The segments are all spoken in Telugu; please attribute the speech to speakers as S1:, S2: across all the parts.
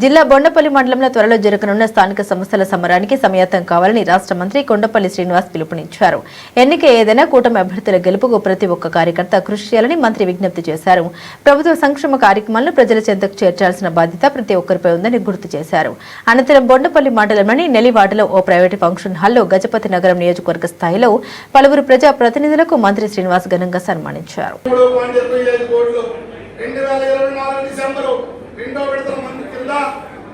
S1: జిల్లా బొండపల్లి మండలంలో త్వరలో జరగనున్న స్థానిక సంస్థల సమరానికి సమయత్తం కావాలని రాష్ట్ర మంత్రి కొండపల్లి శ్రీనివాస్ పిలుపునిచ్చారు. ఎన్నిక ఏదైనా కూటమి అభ్యర్థుల గెలుపుకు ప్రతి ఒక్క కార్యకర్త కృషి చేయాలని మంత్రి విజ్ఞప్తి చేశారు. ప్రభుత్వ సంక్షేమ కార్యక్రమాలను ప్రజల చెంతకు చేర్చాల్సిన బాధ్యత ప్రతి ఒక్కరిపై ఉందని గుర్తు చేశారు. అనంతరం బొండపల్లి మండలంలోని నెలివాడలో ఓ ప్రైవేటు ఫంక్షన్ హాల్లో గజపతి నగరం నియోజకవర్గ స్థాయిలో పలువురు ప్రజా ప్రతినిధులకు మంత్రి శ్రీనివాస్ ఘనంగా సన్మానించారు.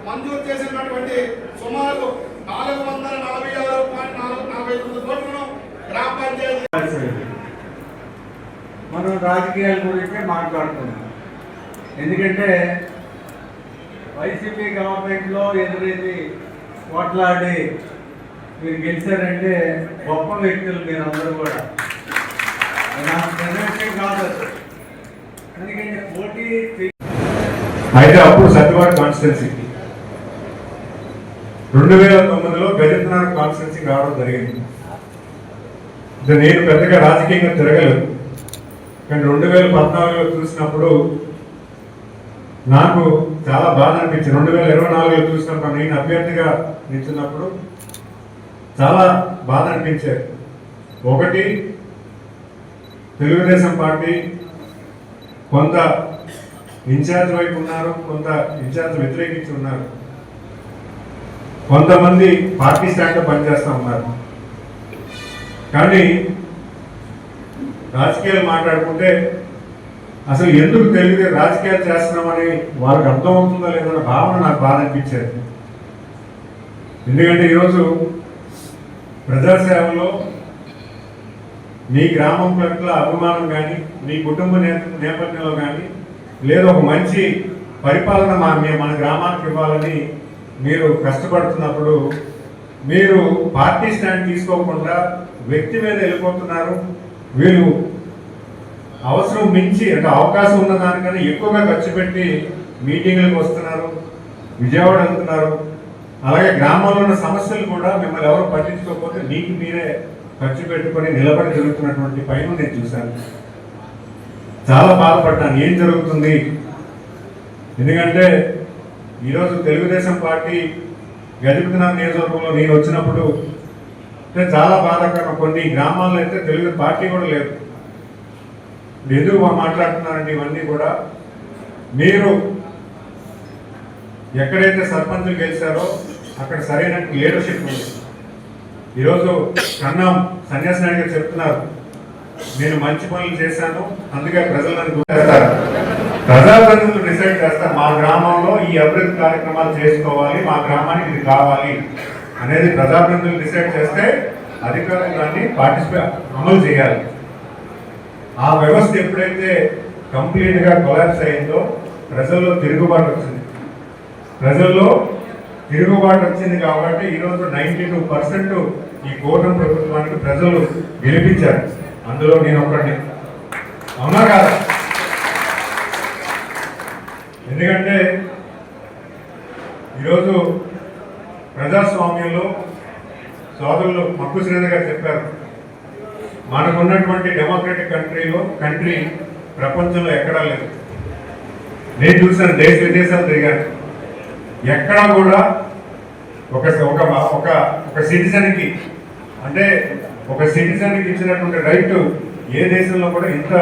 S2: మంజూరు చేసినటువంటి సుమారు 446.49 కోట్లను గ్రామ పంచాయతీ
S3: మనం రాజకీయాల గురించి మాట్లాడుతున్నాం. ఎందుకంటే వైసీపీ గవర్నమెంట్లో ఎదురైంది పోట్లాడి మీరు గెలిచారంటే గొప్ప వ్యక్తులు మీరందరూ కూడా కాదు. ఎందుకంటే పోటీ
S4: అయితే అప్పుడు సత్యవాడ కాన్స్టిట్యున్సీకి 2009లో గజపతినగరం కాన్స్టిట్యున్సీకి రావడం జరిగింది. నేను పెద్దగా రాజకీయంగా తిరగలేదు, కానీ 2014లో చూసినప్పుడు నాకు చాలా బాధ అనిపించింది. 2024లో చూసినప్పుడు నేను అభ్యర్థిగా నిలిచినప్పుడు చాలా బాధ అనిపించేది. ఒకటి, తెలుగుదేశం పార్టీ కొంత ఇన్ఛార్జ్ వైపు ఉన్నారు, కొంత ఇన్ఛార్జ్ వ్యతిరేకించి ఉన్నారు, కొంతమంది పార్టీ స్టాండ్లో పనిచేస్తూ ఉన్నారు. కానీ రాజకీయాలు మాట్లాడుకుంటే అసలు ఎందుకు తెలియదు రాజకీయాలు చేస్తున్నామని వాళ్ళకి అర్థమవుతుందో లేదన్న భావన నాకు బాధ అనిపించేది. ఎందుకంటే ఈరోజు ప్రజాసేవలో మీ గ్రామం పట్ల అభిమానం కానీ, మీ కుటుంబ నేపథ్యంలో కానీ, లేదా ఒక మంచి పరిపాలన మన గ్రామానికి ఇవ్వాలని మీరు కష్టపడుతున్నప్పుడు మీరు పార్టీ స్టాండ్ తీసుకోకుండా వ్యక్తి మీద వెళ్ళిపోతున్నారు. వీళ్ళు అవసరం మించి అంటే అవకాశం ఉన్న దానికన్నా ఎక్కువగా ఖర్చు పెట్టి మీటింగ్లకు వస్తున్నారు, విజయవాడ వెళ్తున్నారు. అలాగే గ్రామంలో ఉన్న సమస్యలు కూడా మిమ్మల్ని ఎవరు పట్టించుకోకపోతే మీకు మీరే ఖర్చు పెట్టుకొని నిలబడి జరుగుతున్నటువంటి పైన నేను చూశాను. చాలా బాధపడ్డాను, ఏం జరుగుతుంది. ఎందుకంటే ఈరోజు తెలుగుదేశం పార్టీ గజపతినగరం నియోజకవర్గంలో నేను వచ్చినప్పుడు అంటే చాలా బాధాకరం. కొన్ని గ్రామాల్లో అయితే తెలుగు పార్టీ కూడా లేదు. ఎందుకు మాట్లాడుతున్నారండి ఇవన్నీ కూడా? మీరు ఎక్కడైతే సర్పంచులు గెలిచారో అక్కడ సరైన లీడర్షిప్ ఉంది. ఈరోజు కన్నం సన్యాసి నాయుడు గారు చెప్తున్నారు, నేను మంచి పనులు చేశాను, అందుకే ప్రజలను గుర్తిస్తారు. ప్రజాప్రతినిధులు డిసైడ్ చేస్తారు మా గ్రామంలో ఈ అభివృద్ధి కార్యక్రమాలు చేసుకోవాలి, మా గ్రామానికి ఇది కావాలి అనేది ప్రజాప్రతినిధులు డిసైడ్ చేస్తే అధికారులు దాన్ని అమలు చేయాలి. ఆ వ్యవస్థ ఎప్పుడైతే కంప్లీట్గా కొలాప్స్ అయిందో ప్రజల్లో తిరుగుబాటు వచ్చింది కాబట్టి ఈరోజు 92% ఈ కూటమి ప్రభుత్వానికి ప్రజలు గెలిపించారు. అందులో నేను ఒకటి అవునా కాదా? ఎందుకంటే ఈరోజు ప్రజాస్వామ్యంలో సోదరులు మక్కు శ్రీధర్ గారు చెప్పారు, మనకున్నటువంటి డెమోక్రటిక్ కంట్రీ ప్రపంచంలో ఎక్కడా లేదు. నేను చూసాను, దేశ విదేశాలు తిరిగాను, ఎక్కడా కూడా ఒక సిటిజన్కి అంటే ఒక సిటిజన్కి ఇచ్చినటువంటి రైట్ ఏ దేశంలో కూడా ఇంత